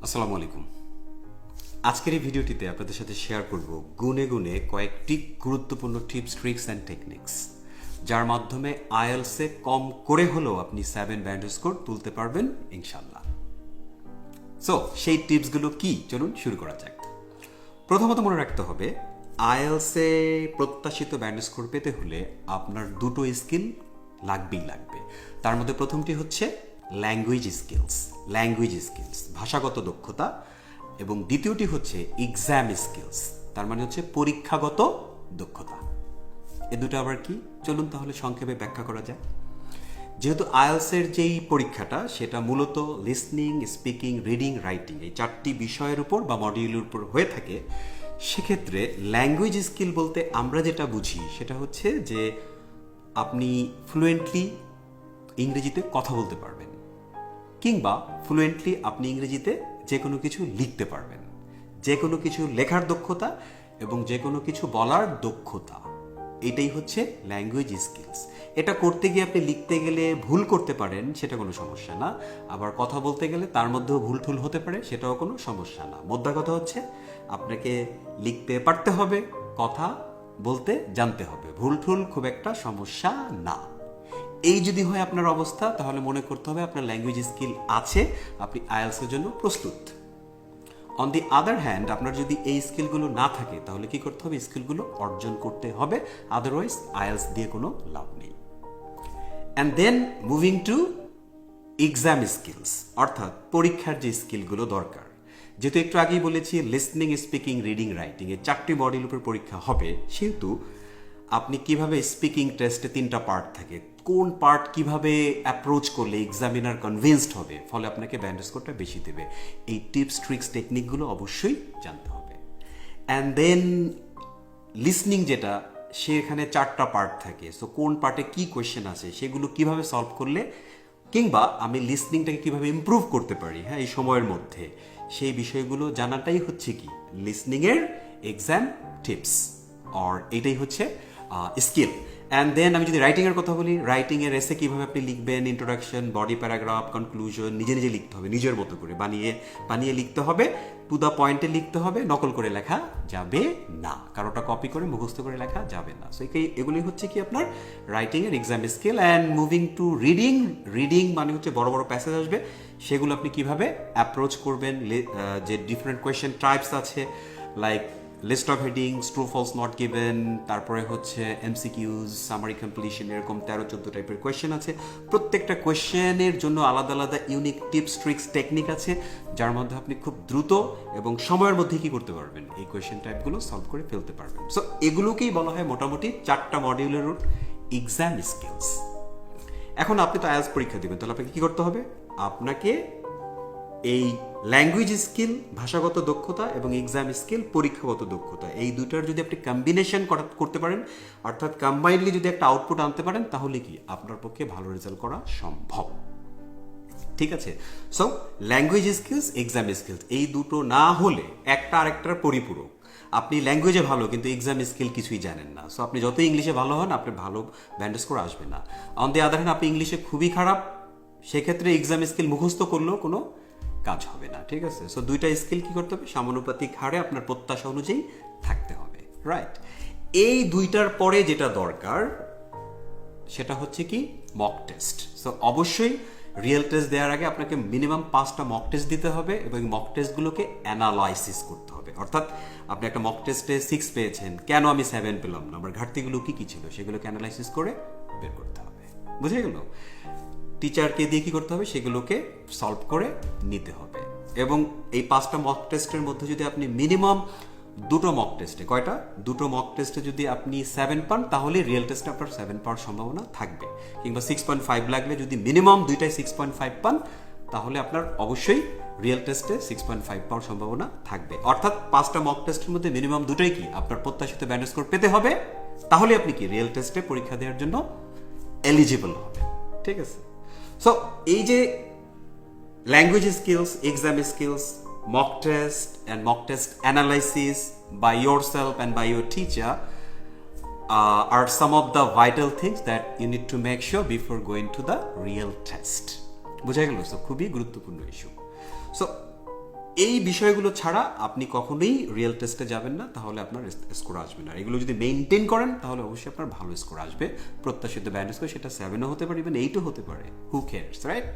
আসসালামু আলাইকুম। আজকের এই ভিডিওটিতে আপনাদের সাথে শেয়ার করব গুণে গুণে কয়েকটি গুরুত্বপূর্ণ টিপস, ট্রিক্স অ্যান্ড টেকনিক্স, যার মাধ্যমে আইএলসে কম করে হলেও আপনি 7 ব্যান্ড স্কোর তুলতে পারবেন ইনশাল্লাহ। সো সেই টিপসগুলো কি, চলুন শুরু করা যাক। প্রথমত মনে রাখতে হবে, আইএলসে প্রত্যাশিত ব্যান্ড স্কোর পেতে হলে আপনার দুটো স্কিল লাগবেই লাগবে। তার মধ্যে প্রথমটি হচ্ছে ল্যাঙ্গুয়েজ স্কিলস, ভাষাগত দক্ষতা, এবং দ্বিতীয়টি হচ্ছে এক্সাম স্কিলস, তার মানে হচ্ছে পরীক্ষাগত দক্ষতা। এ দুটো আবার কি, চলুন তাহলে সংক্ষেপে ব্যাখ্যা করা যায়। যেহেতু আইএলসের যেই পরীক্ষাটা সেটা মূলত লিসনিং, স্পিকিং, রিডিং, রাইটিং এই 4টি বিষয়ের উপর বা মডিউলের উপর হয়ে থাকে, সেক্ষেত্রে ল্যাঙ্গুয়েজ স্কিল বলতে আমরা যেটা বুঝি সেটা হচ্ছে যে আপনি ফ্লুয়েন্টলি ইংরেজিতে কথা বলতে পারবেন, কিংবা ফ্লুয়েন্টলি আপনি ইংরেজিতে যে কোনো কিছু লিখতে পারবেন, যে কোনো কিছু লেখার দক্ষতা এবং যে কোনো কিছু বলার দক্ষতা, এটাই হচ্ছে ল্যাঙ্গুয়েজ স্কিলস। এটা করতে গিয়ে আপনি লিখতে গেলে ভুল করতে পারেন, সেটা কোনো সমস্যা না। আবার কথা বলতে গেলে তার মধ্যেও ভুল টুল হতে পারে, সেটাও কোনো সমস্যা না। মোদ্দা কথা হচ্ছে আপনাকে লিখতে পারতে হবে, কথা বলতে জানতে হবে, ভুল টুল খুব একটা সমস্যা না। এই যদি হয় আপনার অবস্থা, তাহলে মনে করতে হবে আপনার ল্যাঙ্গুয়েজ স্কিল আছে, আপনি আইএলসের জন্য প্রস্তুত। অন দি আদার হ্যান্ড, আপনার যদি এই স্কিলগুলো না থাকে তাহলে কি করতে হবে, স্কিলগুলো অর্জন করতে হবে, আদারওয়াইজ আইএলস দিয়ে কোনো লাভ নেই। And then moving to exam skills, অর্থাৎ পরীক্ষার যে স্কিলগুলো দরকার। যেহেতু একটু আগেই বলেছি লিসনিং, স্পিকিং, রিডিং, রাইটিং এই 4টি মডিউল উপর পরীক্ষা হবে, সেহেতু আপনি কিভাবে স্পিকিং টেস্টে 3টা পার্ট থাকে, কোন পার্ট কিভাবে অ্যাপ্রোচ করলে এক্সামিনার কনভিন্সড হবে, ফলে আপনাকে ব্যান্ড স্কোরটা বেশি দেবে, এই টিপস, ট্রিক্স, টেকনিকগুলো অবশ্যই জানতে হবে। অ্যান্ড দেন লিসনিং যেটা, সেখানে 4টা পার্ট থাকে। সো কোন পার্টে কি কোয়েশ্চেন আছে সেগুলো কিভাবে সলভ করলে, কিংবা আমি লিসনিংটাকে কিভাবে ইমপ্রুভ করতে পারি এই সময়ের মধ্যে, সেই বিষয়গুলো জানাটাই হচ্ছে কি লিসনিংয়ের এক্সাম টিপস, আর এটাই হচ্ছে স্কিল। অ্যান্ড দেন আমি যদি রাইটিংয়ের কথা বলি, রাইটিংয়ের এসে কীভাবে আপনি লিখবেন, ইন্ট্রোডাকশন, বডি প্যারাগ্রাফ, কনক্লুশন, নিজে নিজে লিখতে হবে, নিজের মতো করে বানিয়ে লিখতে হবে, টু দ্য পয়েন্টে লিখতে হবে, নকল করে লেখা যাবে না, কারোটা কপি করে মুখস্থ করে লেখা যাবে না। সো এগুলি হচ্ছে কি আপনার রাইটিংয়ের exam skill. And moving to reading মানে হচ্ছে বড় বড় প্যাসেজ আসবে, সেগুলো আপনি কিভাবে অ্যাপ্রোচ করবেন, যে ডিফারেন্ট কোয়েশ্চেন টাইপস আছে, like list of headings, true false not given, তারপরে হচ্ছে এমসিকিউজ, সামারি কমপ্লিশন, এরকম 13-14 টাইপের কোয়েশ্চেন আছে। প্রত্যেকটা কোয়েশ্চেনের জন্য আলাদা আলাদা ইউনিক টিপস, ট্রিক্স, টেকনিক আছে, যার মধ্যে আপনি খুব দ্রুত এবং সময়ের মধ্যে কি করতে পারবেন, এই কোয়েশ্চেন টাইপগুলো সলভ করে ফেলতে পারবেন। সো এগুলোকেই বলা হয় মোটামুটি 4টা মডিউলের এক্সাম স্কিলস। এখন আপনি তো আইএলটিএস পরীক্ষা দেবেন, তাহলে আপনাকে কি করতে হবে, আপনাকে এই ল্যাঙ্গুয়েজ স্কিল, ভাষাগত দক্ষতা, এবং এক্সাম স্কিল, পরীক্ষাগত দক্ষতা, এই দুটার যদি আপনি কম্বিনেশন করতে পারেন, অর্থাৎ কম্বাইনলি যদি একটা আউটপুট আনতে পারেন, তাহলে কি আপনার পক্ষে ভালো রেজাল্ট করা সম্ভব। ঠিক আছে? So language skills, exam skills, এই দুটো না হলে একটা আরেকটার পরিপূরক। আপনি ল্যাঙ্গুয়েজে ভালো কিন্তু এক্সাম স্কিল কিছুই জানেন না, সো আপনি যত ইংলিশে ভালো হন আপনার ভালো ব্যান্ড স্কোর আসবে না। অন দি আদার হ্যান্ড, আপনি ইংলিশে খুবই খারাপ, সেক্ষেত্রে এক্সাম স্কিল মুখস্থ করলেও কোনো কাজ হবে না। ঠিক আছে? সো দুইটা স্কিল কি করতে হবে, সমানুপাতিক হারে আপনার প্রত্যাশা অনুযায়ী থাকতে হবে, রাইট? এই দুইটার পরে যেটা দরকার সেটা হচ্ছে কি মক টেস্ট। সো অবশ্যই রিয়েল টেস্ট দেওয়ার আগে আপনাকে মিনিমাম 5টা মক টেস্ট দিতে হবে, এবং মক টেস্টগুলোকে অ্যানালাইসিস করতে হবে। অর্থাৎ আপনি একটা মক টেস্টে 6 পেয়েছেন, কেন আমি 7 পেলাম না, আমার ঘাটতিগুলো কি কি ছিল, সেগুলোকে অ্যানালাইসিস করে বের করতে হবে। বুঝে গেল? টিচারকে দিয়ে কি করতে হবে, সেগুলোকে সলভ করে নিতে হবে। এবং এই 5টা মক টেস্টের মধ্যে যদি আপনি মিনিমাম দুটো মক টেস্টে, কয়টা, দুটো মক টেস্টে যদি আপনি 7 পান, তাহলে রিয়েল টেস্টে আপনার 7 পাওয়ার সম্ভাবনা থাকবে। কিংবা 6.5 লাগলে যদি মিনিমাম দুইটাই 6.5 পান, তাহলে আপনার অবশ্যই রিয়েল টেস্টে 6.5 পাওয়ার সম্ভাবনা থাকবে। অর্থাৎ 5টা মক টেস্টের মধ্যে মিনিমাম দুটোই কি আপনার প্রত্যাশিত ব্যান্ড স্কোর পেতে হবে, তাহলে আপনি কি রিয়েল টেস্টে পরীক্ষা দেওয়ার জন্য এলিজিবল হবে। ঠিক আছে? সো এই যে language skills, exam skills, mock test and mock test analysis by yourself and by your teacher are some of the vital things that you need to make sure before going to the real test. বুঝা গেল? So খুবই গুরুত্বপূর্ণ issue. So এই বিষয়গুলো ছাড়া আপনি কখনোই real টেস্টে যাবেন না, তাহলে আপনার স্কোর আসবে না। এগুলো যদি মেনটেন করেন তাহলে অবশ্যই আপনার ভালো স্কোর আসবে। প্রত্যাশিত ব্যান্ড স্কোর সেটা 7ও হতে পারে, ইভেন 8ও হতে পারে, হু কেয়ারস, রাইট?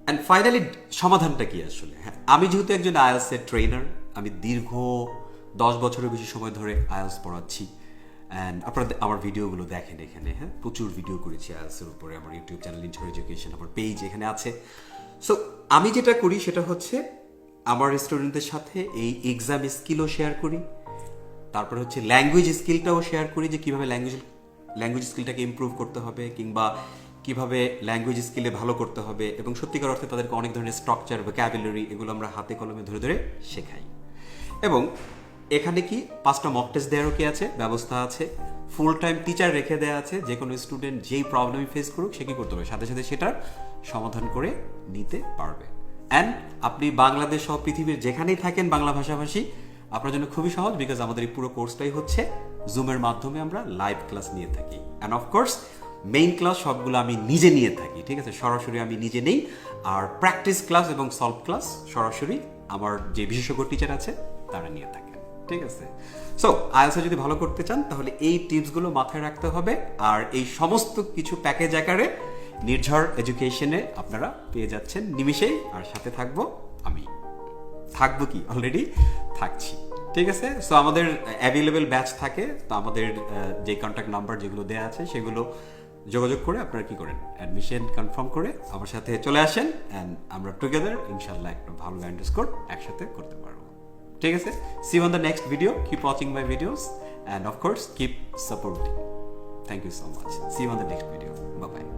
অ্যান্ড ফাইনালি সমাধানটা কি আসলে? হ্যাঁ, আমি যেহেতু একজন আইএলসের ট্রেনার, আমি দীর্ঘ 10 বছরের বেশি সময় ধরে আইএলস পড়াচ্ছি। অ্যান্ড আপনারা আমার ভিডিওগুলো দেখেন এখানে, হ্যাঁ, প্রচুর ভিডিও করেছি আইএলসের উপরে। আমার ইউটিউব চ্যানেল ইন্টার এডুকেশন, আমার পেজ এখানে আছে। সো আমি যেটা করি সেটা হচ্ছে আমার স্টুডেন্টদের সাথে এই এক্সাম স্কিলও শেয়ার করি, তারপরে হচ্ছে ল্যাঙ্গুয়েজ স্কিলটাও শেয়ার করি, যে কীভাবে ল্যাঙ্গুয়েজ স্কিলটাকে ইমপ্রুভ করতে হবে, কিংবা কিভাবে ল্যাঙ্গুয়েজ স্কিলে ভালো করতে হবে, এবং সত্যিকার অর্থে তাদেরকে অনেক ধরনের স্ট্রাকচার, ভোক্যাবুলারি এগুলো আমরা হাতে কলমে ধরে ধরে শেখাই। এবং এখানে কি 5টা মক টেস্ট দেওয়ারও কি আছে, ব্যবস্থা আছে। ফুল টাইম টিচার রেখে দেওয়া আছে, যে কোনো স্টুডেন্ট যেই প্রবলেম ফেস করুক সে কী করতে হবে, সাথে সাথে সেটার সমাধান করে নিতে পারবে। অ্যান্ড আপনি বাংলাদেশ সহ পৃথিবীর যেখানেই থাকেন বাংলা ভাষাভাষী, আপনার জন্য খুবই সহজ, বিকজ আমাদের এই পুরো কোর্সটাই হচ্ছে জুমের মাধ্যমে আমরা লাইভ ক্লাস নিয়ে থাকি। অ্যান্ড অফকোর্স মেইন ক্লাস সবগুলো আমি নিজে নিয়ে থাকি, ঠিক আছে? সরাসরি আমি নিজে নেই। আর প্র্যাকটিস ক্লাস এবং সলভ ক্লাস সরাসরি আমার যে বিশেষজ্ঞ টিচার আছে তারা নিয়ে থাকেন, ঠিক আছে? সো আইএলটিএস যদি ভালো করতে চান তাহলে এই টিপসগুলো মাথায় রাখতে হবে। আর এই সমস্ত কিছু প্যাকেজ আকারে নির্ঝর এডুকেশনে আপনারা পেয়ে যাচ্ছেন নিমিষেই। আর সাথে আমি থাকবো কি, অলরেডি থাকছি, ঠিক আছে? সো আমাদের অ্যাভেলেবেল ব্যাচ থাকে, তো আমাদের যে কন্ট্যাক্ট নাম্বার যেগুলো দেওয়া আছে সেগুলো যোগাযোগ করে আপনারা কি করেন, অ্যাডমিশন কনফার্ম করে আমার সাথে চলে আসেন। অ্যান্ড আমরা টুগেদার ইনশাল্লাহ একটা ভালো ব্যান্ড স্কোর একসাথে করতে পারবো, ঠিক আছে? See you on the next video, keep watching my videos, and of course keep supporting. Thank you so much. See you on the next video, bye by.